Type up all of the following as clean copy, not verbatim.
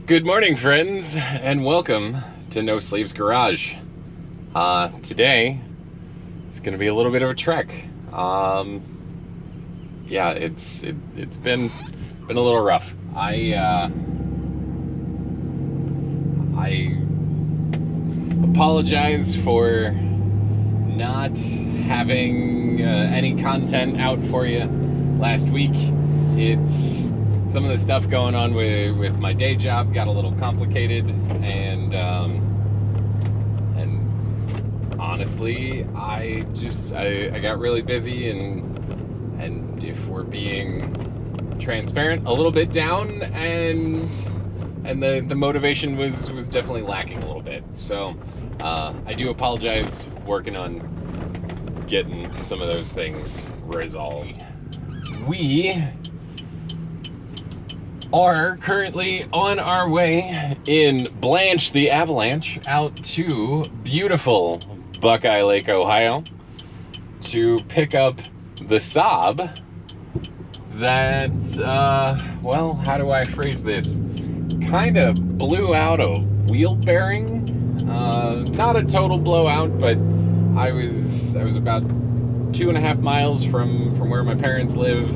Good morning, friends, and welcome to No Sleeves Garage. Today, it's going to be a little bit of a trek. Yeah, it's been a little rough. I apologize for not having any content out for you last week. It's some of the stuff going on with my day job got a little complicated, and honestly, I got really busy, and if we're being transparent, a little bit down, and the motivation was definitely lacking a little bit. So I do apologize. Working on getting some of those things resolved. We are currently on our way in Blanche the Avalanche out to beautiful Buckeye Lake, Ohio, to pick up the Saab that, well, how do I phrase this? Kind of blew out a wheel bearing. Not a total blowout, but I was about 2.5 miles from where my parents live,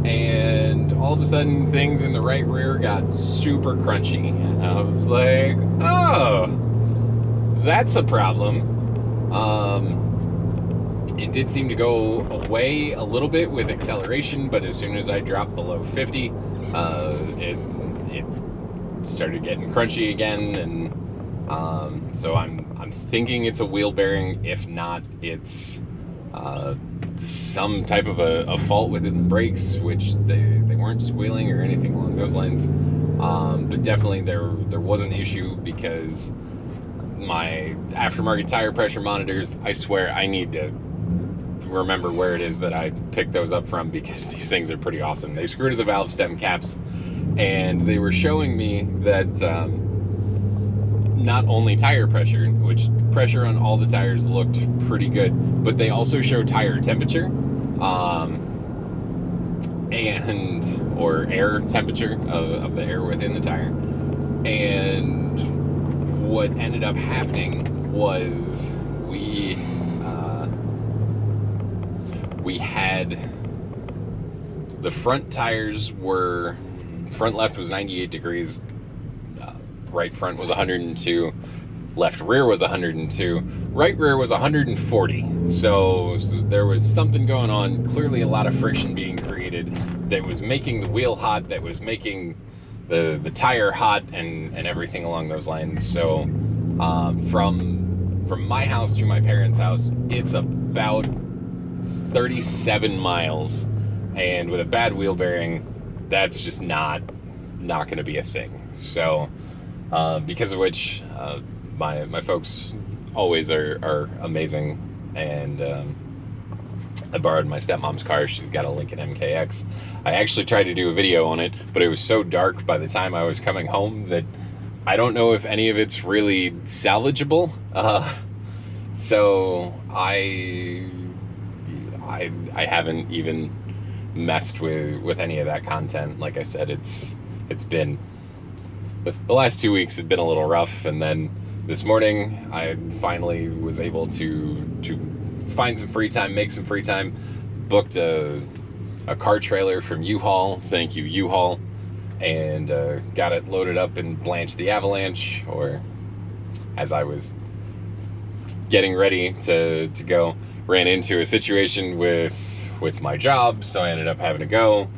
and all of a sudden things in the right rear got super crunchy. I was like, oh, that's a problem. It did seem to go away a little bit with acceleration, but as soon as I dropped below 50, it started getting crunchy again, and so I'm thinking it's a wheel bearing. If not, it's some type of a fault within the brakes, which they weren't squealing or anything along those lines. But definitely there was an issue, because my aftermarket tire pressure monitors, I swear I need to remember where it is that I picked those up from, because these things are pretty awesome. They screw to the valve stem caps, and they were showing me that not only tire pressure, which pressure on all the tires looked pretty good, but they also show tire temperature, or air temperature of the air within the tire. And what ended up happening was we had the front tires were, front left was 98 degrees, right front was 102, left rear was 102, right rear was 140. So there was something going on, clearly a lot of friction being created that was making the wheel hot, that was making the tire hot, and everything along those lines. So from my house to my parents' house, it's about 37 miles, and with a bad wheel bearing, that's just not going to be a thing. So because of which, my folks always are amazing, and I borrowed my stepmom's car. She's got a Lincoln MKX. I actually tried to do a video on it, but it was so dark by the time I was coming home that I don't know if any of it's really salvageable. So I haven't even messed with any of that content. Like I said, it's been, the last 2 weeks have been a little rough, and then this morning I finally was able to find some free time, make some free time, booked a car trailer from U-Haul, thank you U-Haul, and got it loaded up in Blanche the Avalanche, or as I was getting ready to go, ran into a situation with my job, so I ended up having to go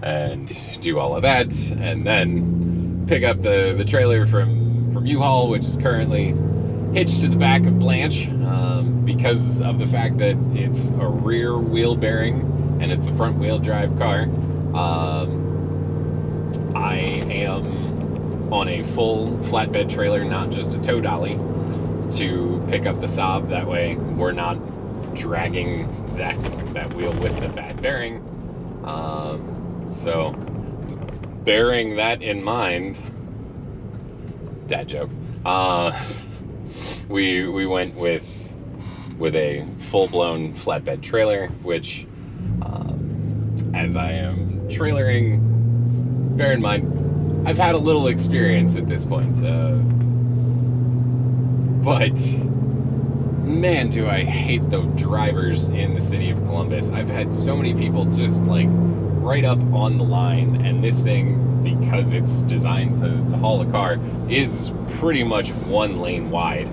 and do all of that, and then pick up the trailer from U-Haul, which is currently hitched to the back of Blanche, because of the fact that it's a rear wheel bearing and it's a front wheel drive car. I am on a full flatbed trailer, not just a tow dolly, to pick up the Saab. That way we're not dragging that wheel with the bad bearing. So bearing that in mind, dad joke, we went with a full-blown flatbed trailer, which, as I am trailering, bear in mind I've had a little experience at this point, but man, do I hate the drivers in the city of Columbus. I've had so many people just like right up on the line, and this thing, because it's designed to haul a car, is pretty much 1 lane wide.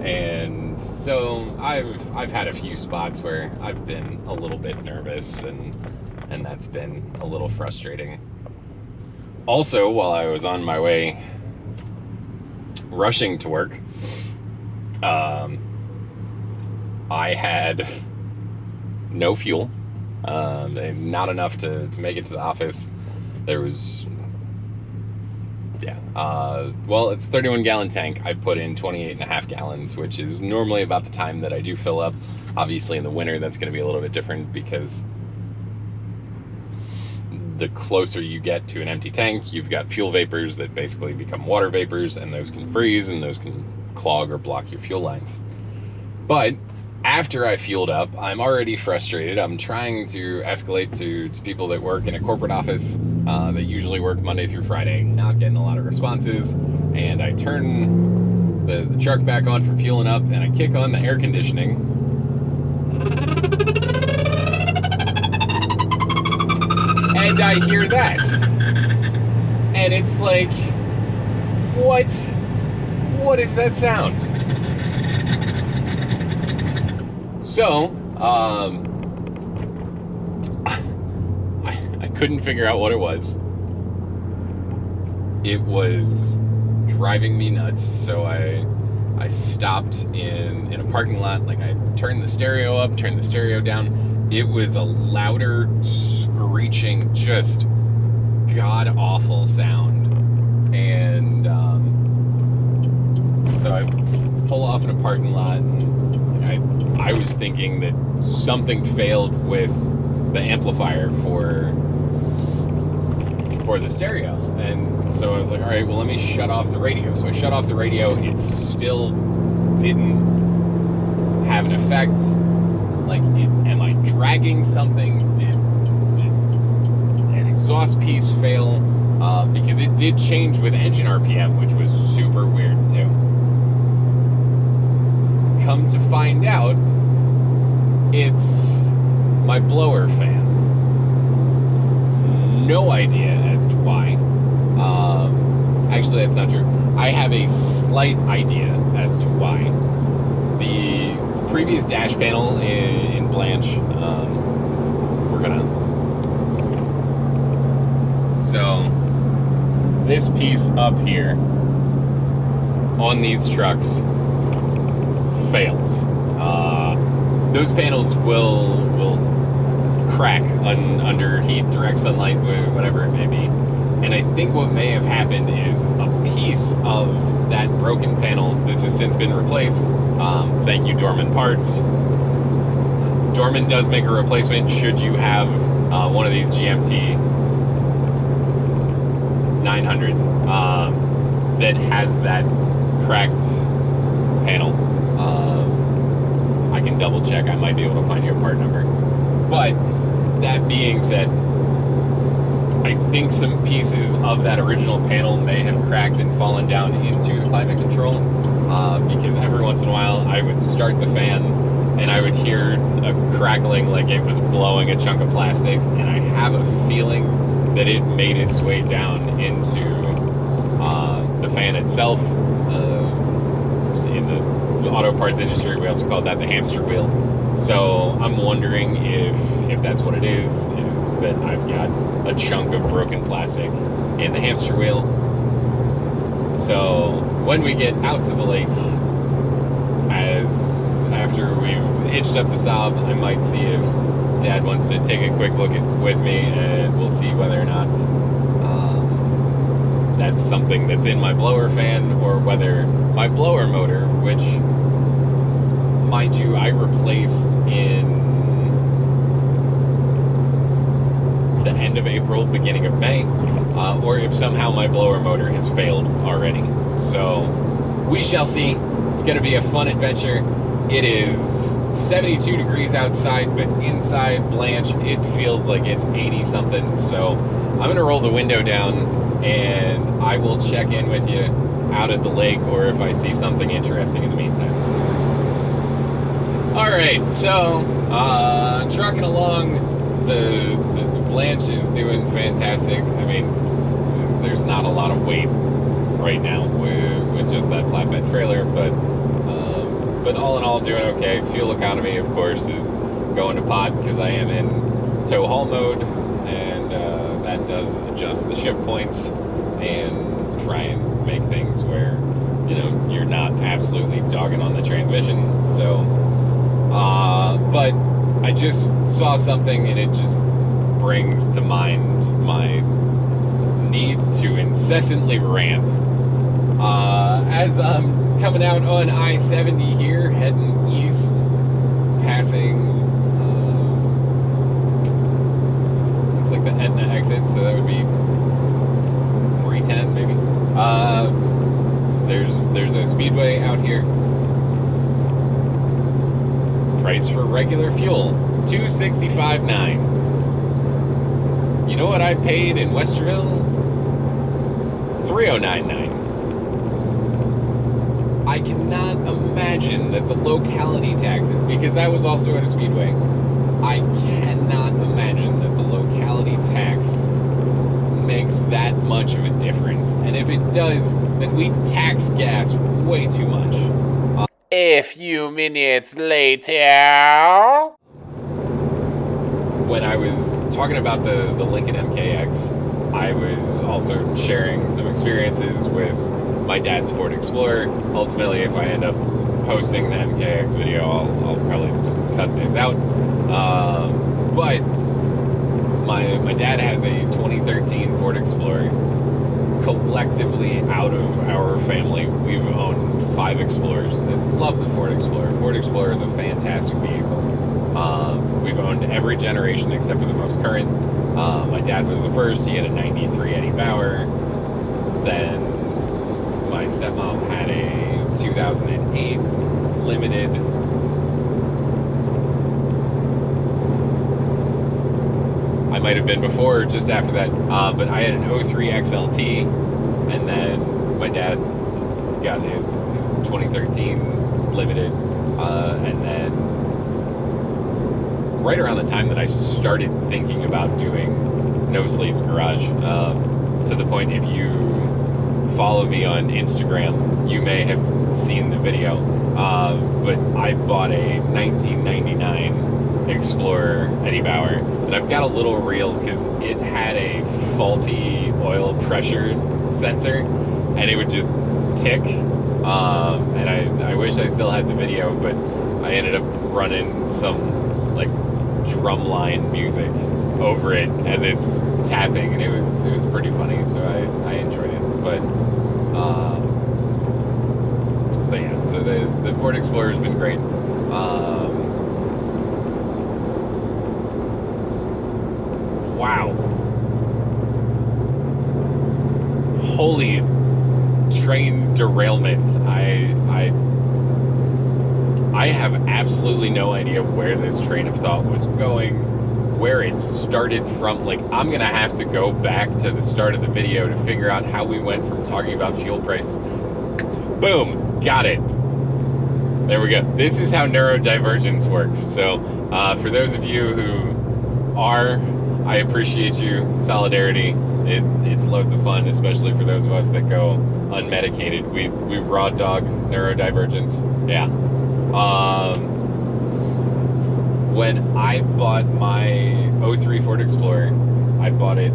And so I've had a few spots where I've been a little bit nervous, and that's been a little frustrating. Also, while I was on my way rushing to work, I had no fuel, not enough to make it to the office. There was, well, it's a 31-gallon tank. I put in 28.5 gallons, which is normally about the time that I do fill up. Obviously in the winter, that's going to be a little bit different, because the closer you get to an empty tank, you've got fuel vapors that basically become water vapors, and those can freeze, and those can clog or block your fuel lines. But after I fueled up, I'm already frustrated. I'm trying to escalate to people that work in a corporate office that usually work Monday through Friday, not getting a lot of responses. And I turn the truck back on for fueling up, and I kick on the air conditioning. And I hear that. And it's like, what? What is that sound? So, I couldn't figure out what it was. It was driving me nuts, so I stopped in a parking lot. Like, I turned the stereo up, turned the stereo down. It was a louder, screeching, just god-awful sound. And so I pull off in a parking lot, and I was thinking that something failed with the amplifier for the stereo. And so I was like, all right, well, let me shut off the radio. So I shut off the radio. It still didn't have an effect. Like, am I dragging something? Did an exhaust piece fail? Because it did change with engine RPM, which was super weird too. Come to find out, it's my blower fan. No idea as to why. Actually, that's not true. I have a slight idea as to why. The previous dash panel in Blanche, so this piece up here on these trucks fails. Those panels will crack under heat, direct sunlight, whatever it may be. And I think what may have happened is a piece of that broken panel, this has since been replaced. Thank you, Dorman Parts. Dorman does make a replacement should you have one of these GMT 900s that has that cracked panel. I can double check. I might be able to find you a part number. But that being said, I think some pieces of that original panel may have cracked and fallen down into the climate control, because every once in a while I would start the fan and I would hear a crackling like it was blowing a chunk of plastic, and I have a feeling that it made its way down into the fan itself. In the auto parts industry, we also call that the hamster wheel. So I'm wondering if that's what it is that I've got a chunk of broken plastic in the hamster wheel. So when we get out to the lake, after we've hitched up the Saab, I might see if Dad wants to take a quick look with me, and we'll see whether or not that's something that's in my blower fan, or whether my blower motor, which, mind you, I replaced in the end of April, beginning of May, or if somehow my blower motor has failed already. So we shall see. It's going to be a fun adventure. It is 72 degrees outside, but inside Blanche it feels like it's 80 something. So I'm going to roll the window down and I will check in with you out at the lake, or if I see something interesting in the meantime. Alright, so, trucking along, the Blanche is doing fantastic. I mean, there's not a lot of weight right now with just that flatbed trailer, but all in all, doing okay. Fuel economy, of course, is going to pot because I am in tow haul mode, and that does adjust the shift points and try and make things where, you know, you're not absolutely dogging on the transmission. So, but I just saw something, and it just brings to mind my need to incessantly rant. As I'm coming out on I-70 here, heading east, passing, looks like the Etna exit, so that would be 310 maybe. There's a speedway out here. Price for regular fuel, $265.9. You know what I paid in Westerville? $309.9. I cannot imagine that the locality tax, because that was also at a speedway, I cannot imagine that the locality tax makes that much of a difference. And if it does, then we tax gas way too much. A few minutes later, when I was talking about the Lincoln MKX, I was also sharing some experiences with my dad's Ford Explorer. Ultimately, if I end up posting the MKX video, I'll probably just cut this out. But my dad has a 2013 Ford Explorer. Collectively, out of our family, we've owned 5 Explorers. I love the Ford Explorer. Ford Explorer is a fantastic vehicle. We've owned every generation except for the most current. My dad was the first. He had a 93 Eddie Bauer. Then my stepmom had a 2008 Limited. I might have been before or just after that, but I had an 03 XLT, and then my dad got his 2013 Limited, and then right around the time that I started thinking about doing No Sleeves Garage, to the point, if you follow me on Instagram, you may have seen the video, but I bought a 1999 Explorer Eddie Bauer, and I've got a little reel because it had a faulty oil pressure sensor, and it would just tick, and I wish I still had the video, but I ended up running some like drumline music over it as it's tapping, and it was pretty funny, so I enjoyed it. But yeah, so the Ford Explorer has been great. Wow. Holy train derailment. I have absolutely no idea where this train of thought was going, where it started from. Like, I'm gonna have to go back to the start of the video to figure out how we went from talking about fuel prices. Boom, got it. There we go. This is how neurodivergence works. So for those of you who are, I appreciate you. Solidarity. It's loads of fun, especially for those of us that go unmedicated. We raw dog neurodivergence. Yeah. When I bought my 03 Ford Explorer, I bought it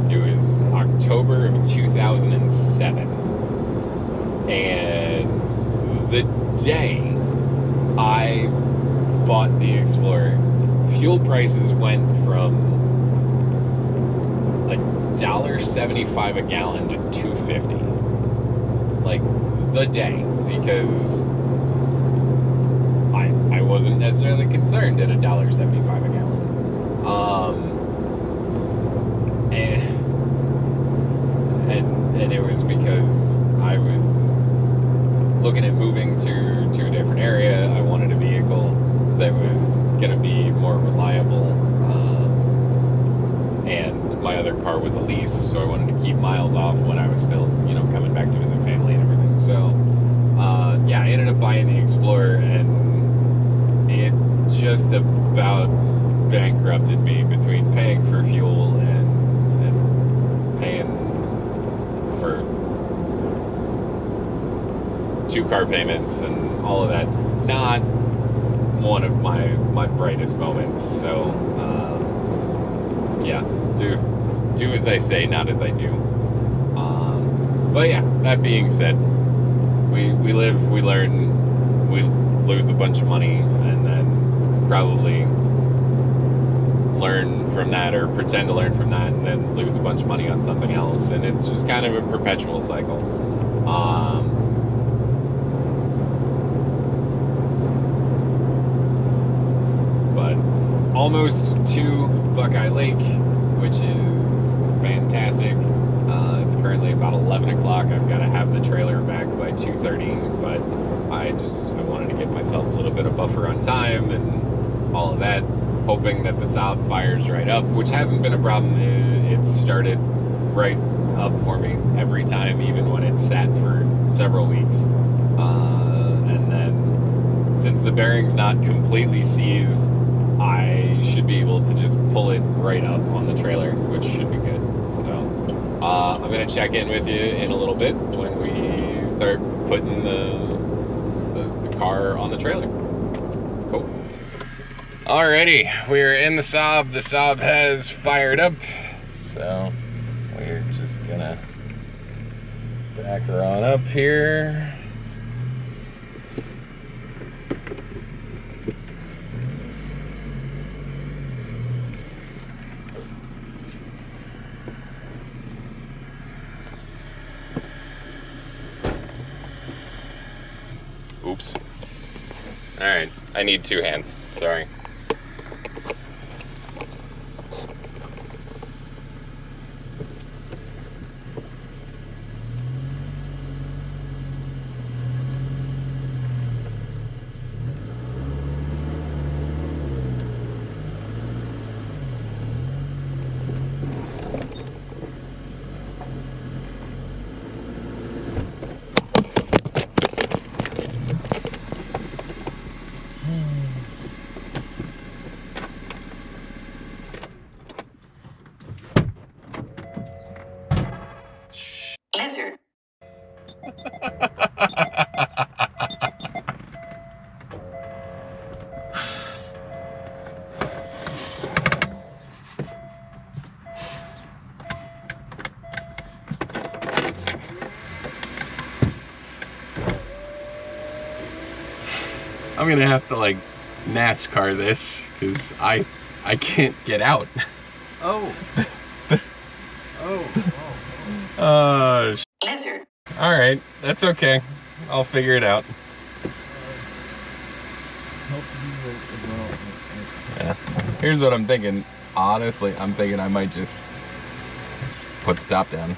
it was October of 2007. And the day I bought the Explorer, fuel prices went from like $1.75 a gallon to $2.50. Like, the day, because I wasn't necessarily concerned at $1.75 a gallon. And it was because I was looking at moving to a different area. I wanted a vehicle that was going to be more reliable, and my other car was a lease, so I wanted to keep miles off when I was still, you know, coming back to visit family and everything. So, yeah, I ended up buying the Explorer, and it just about bankrupted me between paying for fuel and paying for 2 car payments and all of that. Not one of my brightest moments. So yeah, do as I say, not as I do. But yeah, that being said, we live, we learn, we lose a bunch of money, and then probably learn from that, or pretend to learn from that, and then lose a bunch of money on something else, and it's just kind of a perpetual cycle. But almost to Buckeye Lake, which is fantastic. It's currently about 11 o'clock. I've got to have the trailer back by 2:30, but I wanted to give myself a little bit of buffer on time and all of that, hoping that the Saab fires right up, which hasn't been a problem. It started right up for me every time, even when it's sat for several weeks. And then, since the bearing's not completely seized, I should be able to just pull it right up on the trailer, which should be good. So, I'm gonna check in with you in a little bit when we start putting the car on the trailer. Cool. Alrighty, we're in the Saab. The Saab has fired up, so we're just gonna back her on up here. Oops. Alright, I need 2 hands, sorry. Lizard. I'm gonna have to like NASCAR this, because I can't get out. Oh. Lizard. Alright, that's okay. I'll figure it out. Yeah. Here's what I'm thinking. Honestly, I'm thinking I might just put the top down.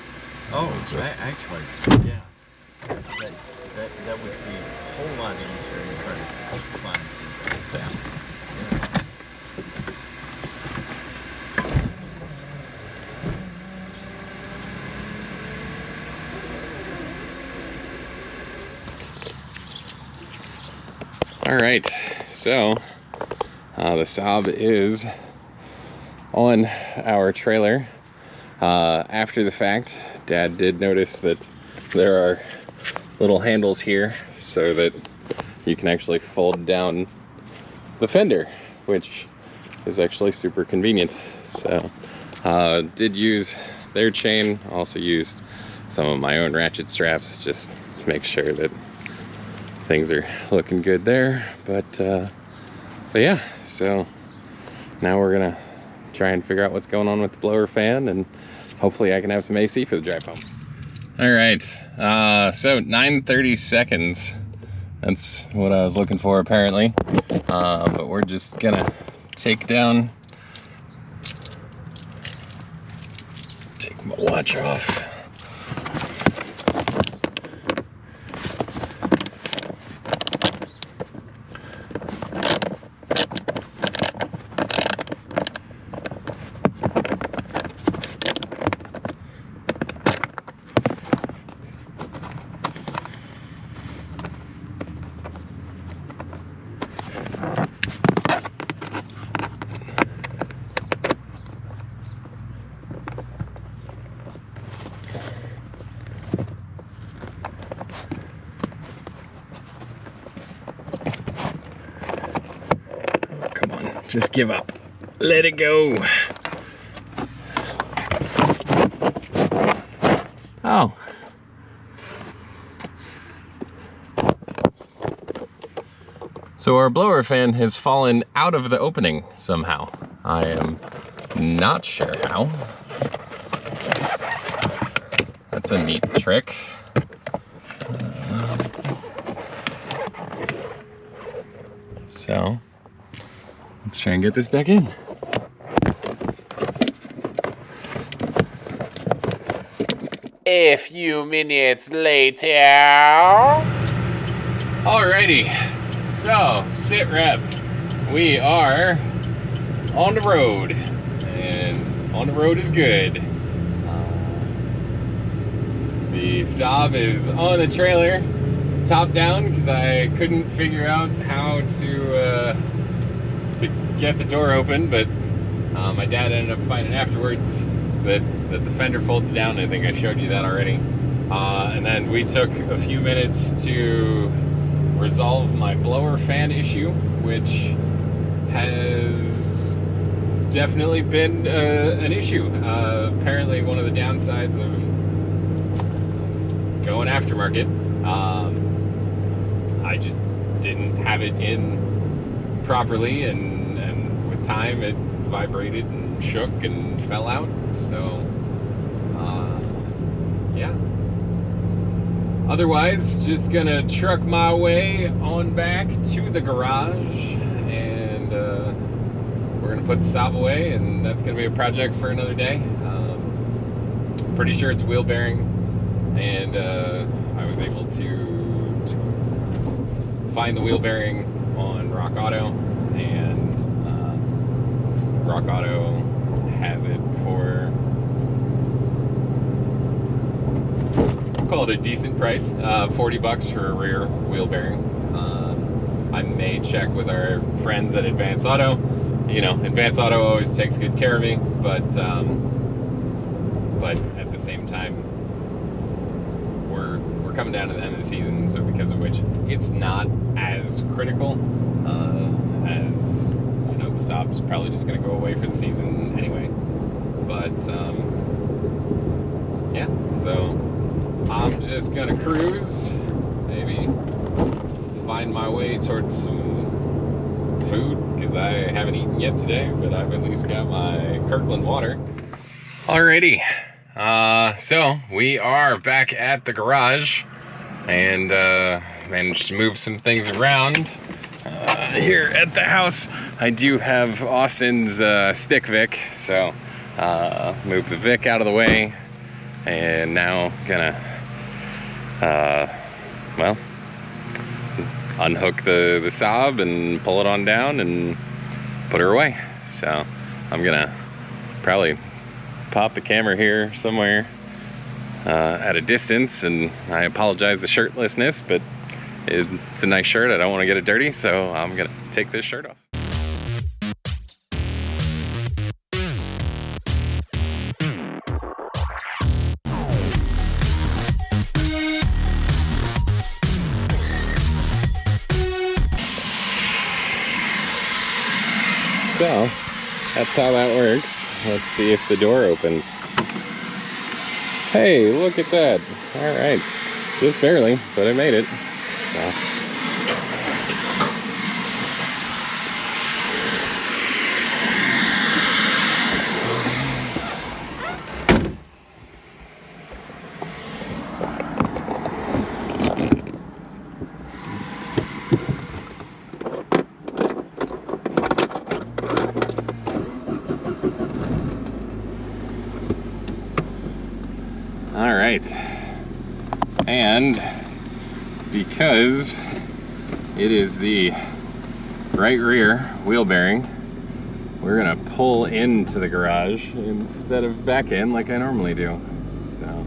Oh, just... actually, yeah. That would be a whole lot easier in trying to climb through that. Yeah. All right, so the Saab is on our trailer. After the fact, Dad did notice that there are little handles here so that you can actually fold down the fender, which is actually super convenient. So did use their chain, also used some of my own ratchet straps, just to make sure that things are looking good there. But yeah, so now we're gonna try and figure out what's going on with the blower fan, and hopefully I can have some AC for the drive home. All right, so 9:30 seconds. That's what I was looking for apparently. But we're just gonna take my watch off. Just give up. Let it go. Oh. So our blower fan has fallen out of the opening somehow. I am not sure how. That's a neat trick. So let's try and get this back in. A few minutes later. Alrighty, so sit rep. We are on the road, and on the road is good. The Saab is on the trailer, top down, because I couldn't figure out how to get the door open, but my dad ended up finding afterwards that the fender folds down. I think I showed you that already. And then we took a few minutes to resolve my blower fan issue, which has definitely been an issue. Apparently one of the downsides of going aftermarket, I just didn't have it in properly, and with time it vibrated and shook and fell out. So yeah, otherwise just gonna truck my way on back to the garage, and we're gonna put the Saab away, and that's gonna be a project for another day. Pretty sure it's wheel bearing, and I was able to find the wheel bearing on Rock Auto, and Rock Auto has it for, call it a decent price, 40 bucks for a rear wheel bearing. I may check with our friends at Advance Auto. You know, Advance Auto always takes good care of me, but at the same time, we're coming down to the end of the season, so because of which it's not as critical as, you know, the Saab's probably just going to go away for the season anyway. But yeah, so I'm just going to cruise, maybe find my way towards some food, because I haven't eaten yet today, but I've at least got my Kirkland water. Alrighty, so we are back at the garage, and managed to move some things around here at the house. I do have Austin's stick Vic, so move the Vic out of the way, and now gonna well, unhook the Saab and pull it on down and put her away. So I'm gonna probably pop the camera here somewhere at a distance, and I apologize the shirtlessness, but it's a nice shirt. I don't want to get it dirty, so I'm gonna take this shirt off. So that's how that works. Let's see if the door opens. Hey, look at that. All right, just barely, but I made it. So. All right, and because it is the right rear wheel bearing, we're gonna pull into the garage instead of back in like I normally do. So.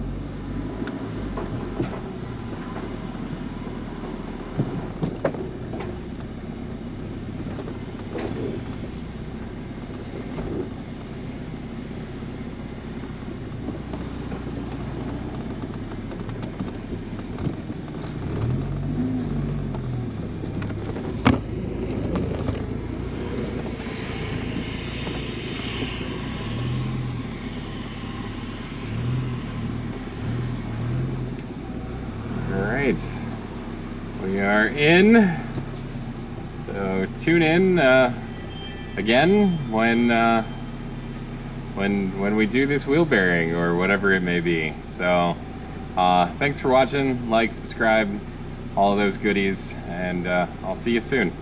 are in. So tune in again when we do this wheel bearing or whatever it may be. So thanks for watching. Like, subscribe, all of those goodies, and I'll see you soon.